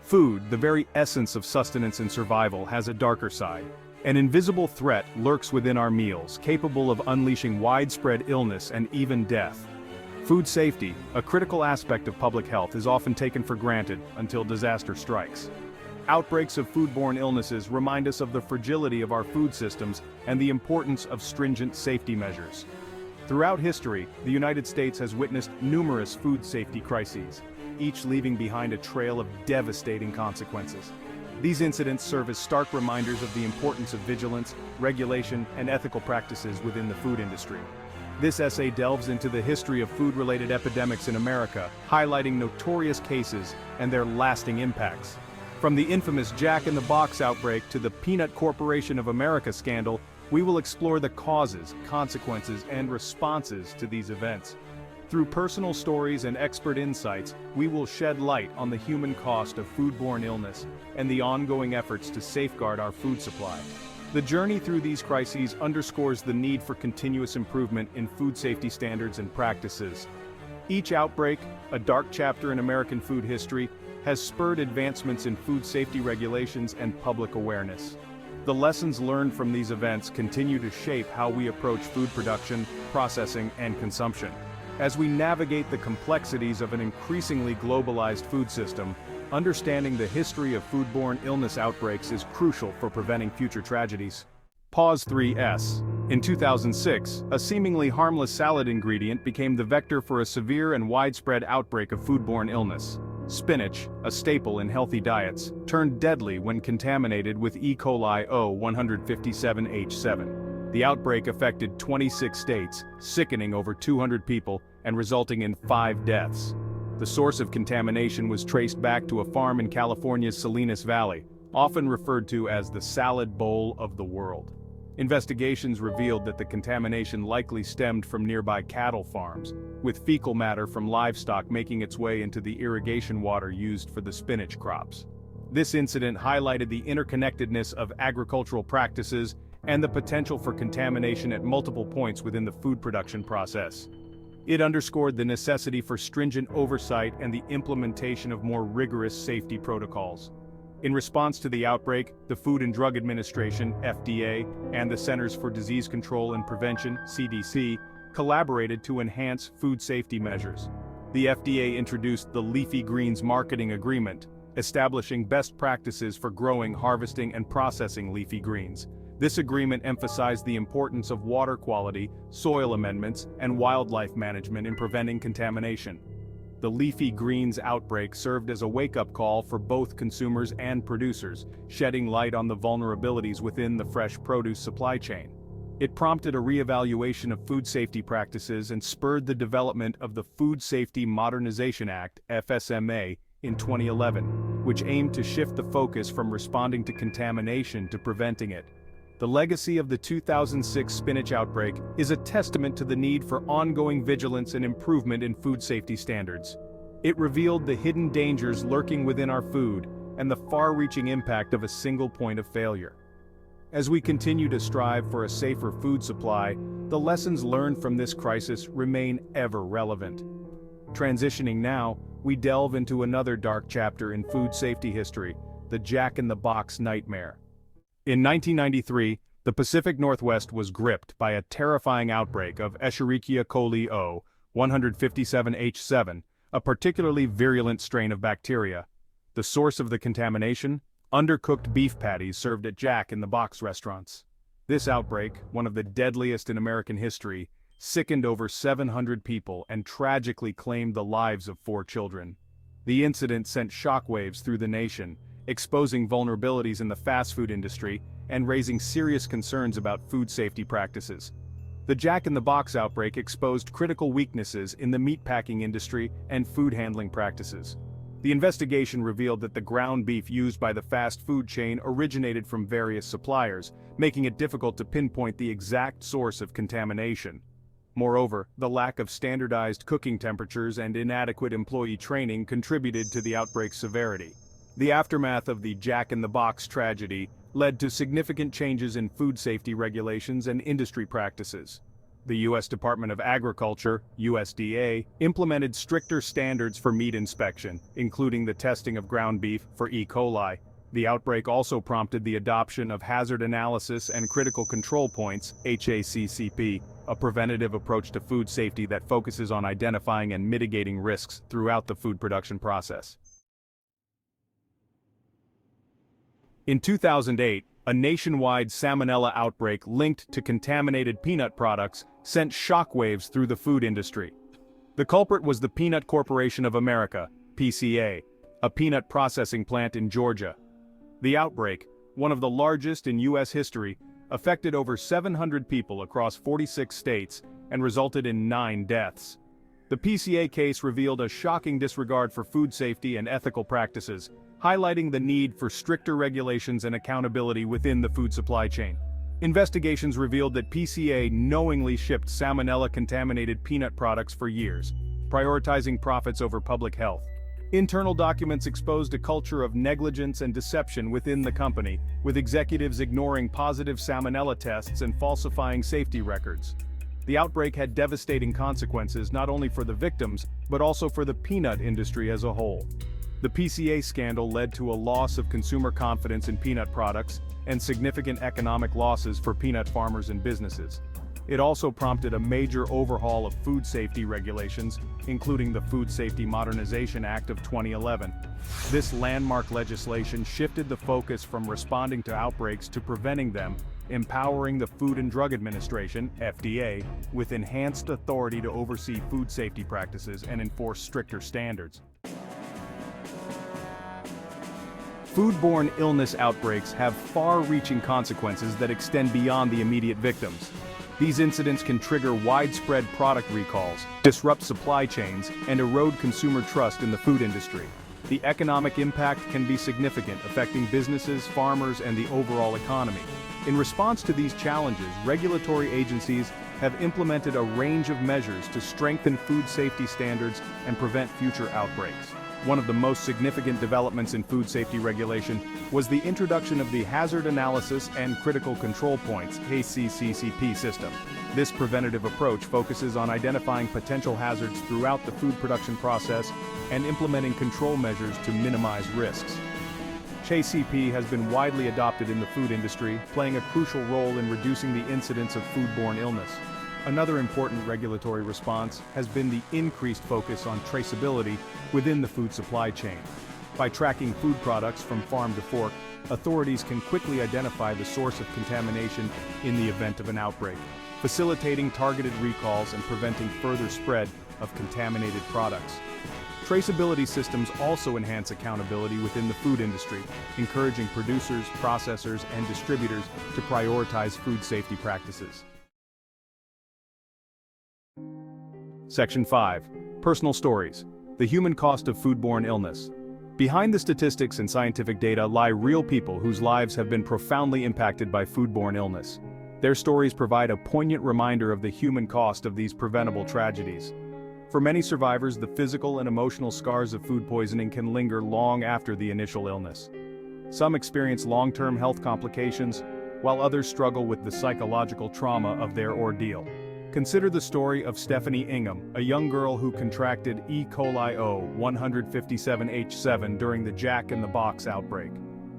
Food, the very essence of sustenance and survival, has a darker side. An invisible threat lurks within our meals, capable of unleashing widespread illness and even death. Food safety, a critical aspect of public health, is often taken for granted until disaster strikes. Outbreaks of foodborne illnesses remind us of the fragility of our food systems and the importance of stringent safety measures. Throughout history, the United States has witnessed numerous food safety crises, each leaving behind a trail of devastating consequences. These incidents serve as stark reminders of the importance of vigilance, regulation, and ethical practices within the food industry. This essay delves into the history of food-related epidemics in America, highlighting notorious cases and their lasting impacts. From the infamous Jack in the Box outbreak to the Peanut Corporation of America scandal, we will explore the causes, consequences, and responses to these events. Through personal stories and expert insights, we will shed light on the human cost of foodborne illness and the ongoing efforts to safeguard our food supply. The journey through these crises underscores the need for continuous improvement in food safety standards and practices. Each outbreak, a dark chapter in American food history, has spurred advancements in food safety regulations and public awareness. The lessons learned from these events continue to shape how we approach food production, processing, and consumption. As we navigate the complexities of an increasingly globalized food system, understanding the history of foodborne illness outbreaks is crucial for preventing future tragedies. Pause 3S. In 2006, a seemingly harmless salad ingredient became the vector for a severe and widespread outbreak of foodborne illness. Spinach, a staple in healthy diets, turned deadly when contaminated with E. coli O157H7. The outbreak affected 26 states, sickening over 200 people and resulting in 5 deaths. The source of contamination was traced back to a farm in California's Salinas Valley, often referred to as the salad bowl of the world. Investigations revealed that the contamination likely stemmed from nearby cattle farms, with fecal matter from livestock making its way into the irrigation water used for the spinach crops. This incident highlighted the interconnectedness of agricultural practices and the potential for contamination at multiple points within the food production process. It underscored the necessity for stringent oversight and the implementation of more rigorous safety protocols. In response to the outbreak, the Food and Drug Administration, FDA, and the Centers for Disease Control and Prevention, CDC, collaborated to enhance food safety measures. The FDA introduced the Leafy Greens Marketing Agreement, establishing best practices for growing, harvesting, and processing leafy greens. This agreement emphasized the importance of water quality, soil amendments, and wildlife management in preventing contamination. The leafy greens outbreak served as a wake-up call for both consumers and producers, shedding light on the vulnerabilities within the fresh produce supply chain. It prompted a reevaluation of food safety practices and spurred the development of the Food Safety Modernization Act, FSMA, in 2011, which aimed to shift the focus from responding to contamination to preventing it. The legacy of the 2006 spinach outbreak is a testament to the need for ongoing vigilance and improvement in food safety standards. It revealed the hidden dangers lurking within our food and the far-reaching impact of a single point of failure. As we continue to strive for a safer food supply, the lessons learned from this crisis remain ever relevant. Transitioning now, we delve into another dark chapter in food safety history, the Jack in the Box nightmare. In 1993, the Pacific Northwest was gripped by a terrifying outbreak of Escherichia coli O157H7, a particularly virulent strain of bacteria. The source of the contamination? Undercooked beef patties served at Jack in the Box restaurants. This outbreak, one of the deadliest in American history, sickened over 700 people and tragically claimed the lives of 4 children. The incident sent shockwaves through the nation, exposing vulnerabilities in the fast food industry and raising serious concerns about food safety practices. The Jack in the Box outbreak exposed critical weaknesses in the meatpacking industry and food handling practices. The investigation revealed that the ground beef used by the fast food chain originated from various suppliers, making it difficult to pinpoint the exact source of contamination. Moreover, the lack of standardized cooking temperatures and inadequate employee training contributed to the outbreak's severity. The aftermath of the Jack in the Box tragedy led to significant changes in food safety regulations and industry practices. The U.S. Department of Agriculture, USDA, implemented stricter standards for meat inspection, including the testing of ground beef for E. coli. The outbreak also prompted the adoption of Hazard Analysis and Critical Control Points, HACCP, a preventative approach to food safety that focuses on identifying and mitigating risks throughout the food production process. In 2008, a nationwide salmonella outbreak linked to contaminated peanut products sent shockwaves through the food industry. The culprit was the Peanut Corporation of America, PCA, a peanut processing plant in Georgia. The outbreak, one of the largest in U.S. history, affected over 700 people across 46 states and resulted in 9 deaths. The PCA case revealed a shocking disregard for food safety and ethical practices, highlighting the need for stricter regulations and accountability within the food supply chain. Investigations revealed that PCA knowingly shipped salmonella-contaminated peanut products for years, prioritizing profits over public health. Internal documents exposed a culture of negligence and deception within the company, with executives ignoring positive salmonella tests and falsifying safety records. The outbreak had devastating consequences not only for the victims, but also for the peanut industry as a whole. The PCA scandal led to a loss of consumer confidence in peanut products and significant economic losses for peanut farmers and businesses. It also prompted a major overhaul of food safety regulations, including the Food Safety Modernization Act of 2011. This landmark legislation shifted the focus from responding to outbreaks to preventing them, empowering the Food and Drug Administration, FDA, with enhanced authority to oversee food safety practices and enforce stricter standards. Foodborne illness outbreaks have far-reaching consequences that extend beyond the immediate victims. These incidents can trigger widespread product recalls, disrupt supply chains, and erode consumer trust in the food industry. The economic impact can be significant, affecting businesses, farmers, and the overall economy. In response to these challenges, regulatory agencies have implemented a range of measures to strengthen food safety standards and prevent future outbreaks. One of the most significant developments in food safety regulation was the introduction of the Hazard Analysis and Critical Control Points (HACCP) system. This preventative approach focuses on identifying potential hazards throughout the food production process and implementing control measures to minimize risks. HACCP has been widely adopted in the food industry, playing a crucial role in reducing the incidence of foodborne illness. Another important regulatory response has been the increased focus on traceability within the food supply chain. By tracking food products from farm to fork, authorities can quickly identify the source of contamination in the event of an outbreak, facilitating targeted recalls and preventing further spread of contaminated products. Traceability systems also enhance accountability within the food industry, encouraging producers, processors, and distributors to prioritize food safety practices. Section 5. Personal Stories. The Human Cost of Foodborne Illness. Behind the statistics and scientific data lie real people whose lives have been profoundly impacted by foodborne illness. Their stories provide a poignant reminder of the human cost of these preventable tragedies. For many survivors, the physical and emotional scars of food poisoning can linger long after the initial illness. Some experience long-term health complications, while others struggle with the psychological trauma of their ordeal. Consider the story of Stephanie Ingham, a young girl who contracted E. coli O157H7 during the Jack in the Box outbreak.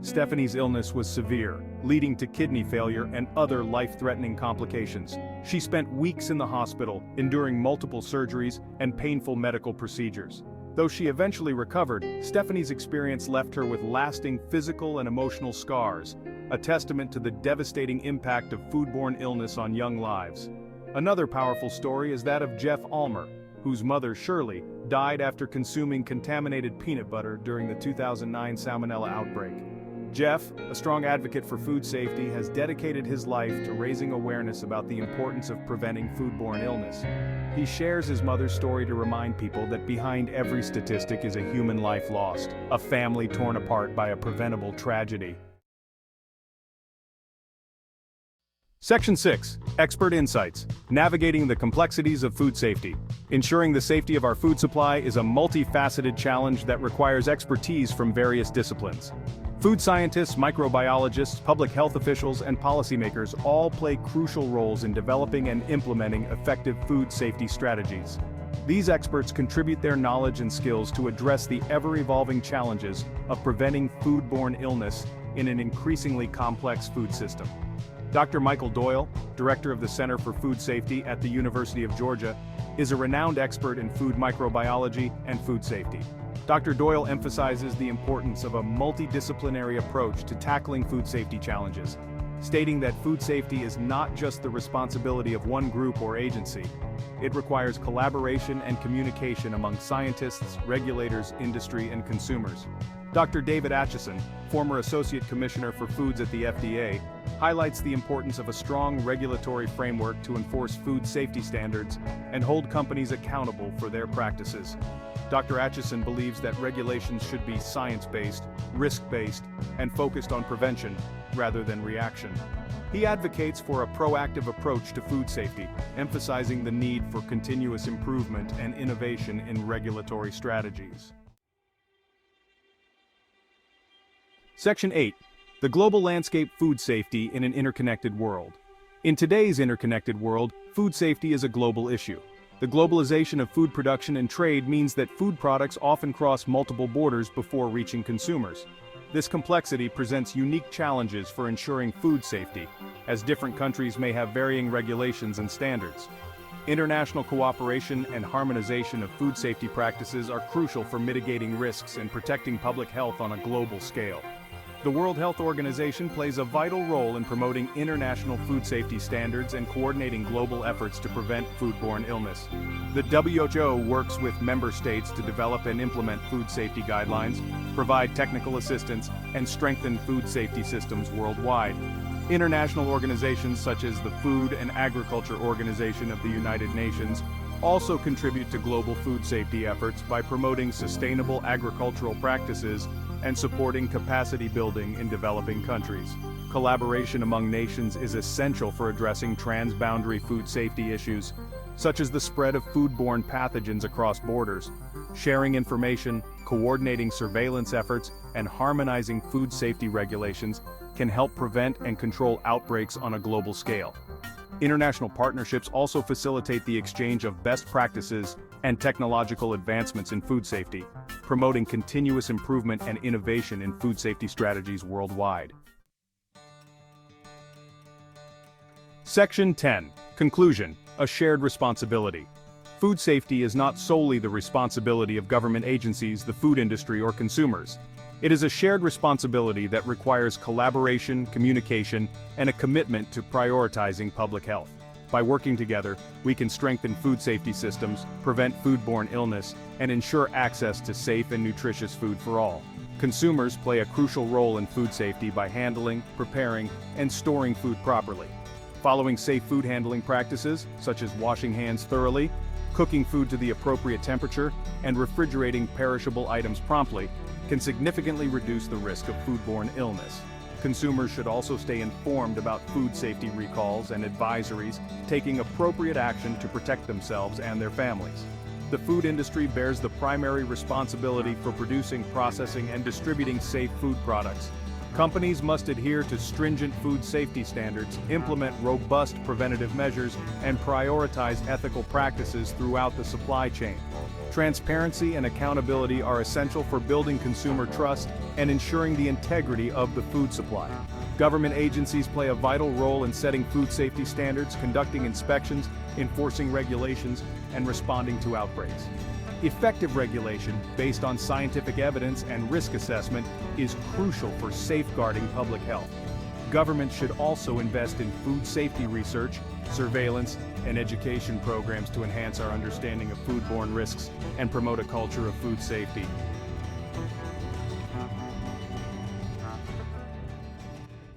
Stephanie's illness was severe, leading to kidney failure and other life-threatening complications. She spent weeks in the hospital, enduring multiple surgeries and painful medical procedures. Though she eventually recovered, Stephanie's experience left her with lasting physical and emotional scars, a testament to the devastating impact of foodborne illness on young lives. Another powerful story is that of Jeff Almer, whose mother, Shirley, died after consuming contaminated peanut butter during the 2009 salmonella outbreak. Jeff, a strong advocate for food safety, has dedicated his life to raising awareness about the importance of preventing foodborne illness. He shares his mother's story to remind people that behind every statistic is a human life lost, a family torn apart by a preventable tragedy. Section 6. Expert Insights. Navigating the complexities of food safety. Ensuring the safety of our food supply is a multifaceted challenge that requires expertise from various disciplines. Food scientists, microbiologists, public health officials, and policymakers all play crucial roles in developing and implementing effective food safety strategies. These experts contribute their knowledge and skills to address the ever-evolving challenges of preventing foodborne illness in an increasingly complex food system. Dr. Michael Doyle, director of the Center for Food Safety at the University of Georgia, is a renowned expert in food microbiology and food safety. Dr. Doyle emphasizes the importance of a multidisciplinary approach to tackling food safety challenges, stating that food safety is not just the responsibility of one group or agency. It requires collaboration and communication among scientists, regulators, industry, and consumers. Dr. David Acheson, former Associate Commissioner for Foods at the FDA, highlights the importance of a strong regulatory framework to enforce food safety standards and hold companies accountable for their practices. Dr. Acheson believes that regulations should be science-based, risk-based, and focused on prevention, rather than reaction. He advocates for a proactive approach to food safety, emphasizing the need for continuous improvement and innovation in regulatory strategies. Section 8. The Global Landscape Food Safety in an Interconnected World. In today's interconnected world, food safety is a global issue. The globalization of food production and trade means that food products often cross multiple borders before reaching consumers. This complexity presents unique challenges for ensuring food safety, as different countries may have varying regulations and standards. International cooperation and harmonization of food safety practices are crucial for mitigating risks and protecting public health on a global scale. The World Health Organization plays a vital role in promoting international food safety standards and coordinating global efforts to prevent foodborne illness. The WHO works with member states to develop and implement food safety guidelines, provide technical assistance, and strengthen food safety systems worldwide. International organizations such as the Food and Agriculture Organization of the United Nations also contribute to global food safety efforts by promoting sustainable agricultural practices and supporting capacity building in developing countries. Collaboration among nations is essential for addressing transboundary food safety issues, such as the spread of foodborne pathogens across borders. Sharing information, coordinating surveillance efforts, and harmonizing food safety regulations can help prevent and control outbreaks on a global scale. International partnerships also facilitate the exchange of best practices and technological advancements in food safety, promoting continuous improvement and innovation in food safety strategies worldwide. Section 10. Conclusion: a shared responsibility. Food safety is not solely the responsibility of government agencies, the food industry, or consumers. It is a shared responsibility that requires collaboration, communication, and a commitment to prioritizing public health. By working together, we can strengthen food safety systems, prevent foodborne illness, and ensure access to safe and nutritious food for all. Consumers play a crucial role in food safety by handling, preparing, and storing food properly. Following safe food handling practices, such as washing hands thoroughly, cooking food to the appropriate temperature, and refrigerating perishable items promptly, can significantly reduce the risk of foodborne illness. Consumers should also stay informed about food safety recalls and advisories, taking appropriate action to protect themselves and their families. The food industry bears the primary responsibility for producing, processing, and distributing safe food products. Companies must adhere to stringent food safety standards, implement robust preventative measures, and prioritize ethical practices throughout the supply chain. Transparency and accountability are essential for building consumer trust and ensuring the integrity of the food supply. Government agencies play a vital role in setting food safety standards, conducting inspections, enforcing regulations, and responding to outbreaks. Effective regulation, based on scientific evidence and risk assessment, is crucial for safeguarding public health. Governments should also invest in food safety research, surveillance, and education programs to enhance our understanding of foodborne risks and promote a culture of food safety.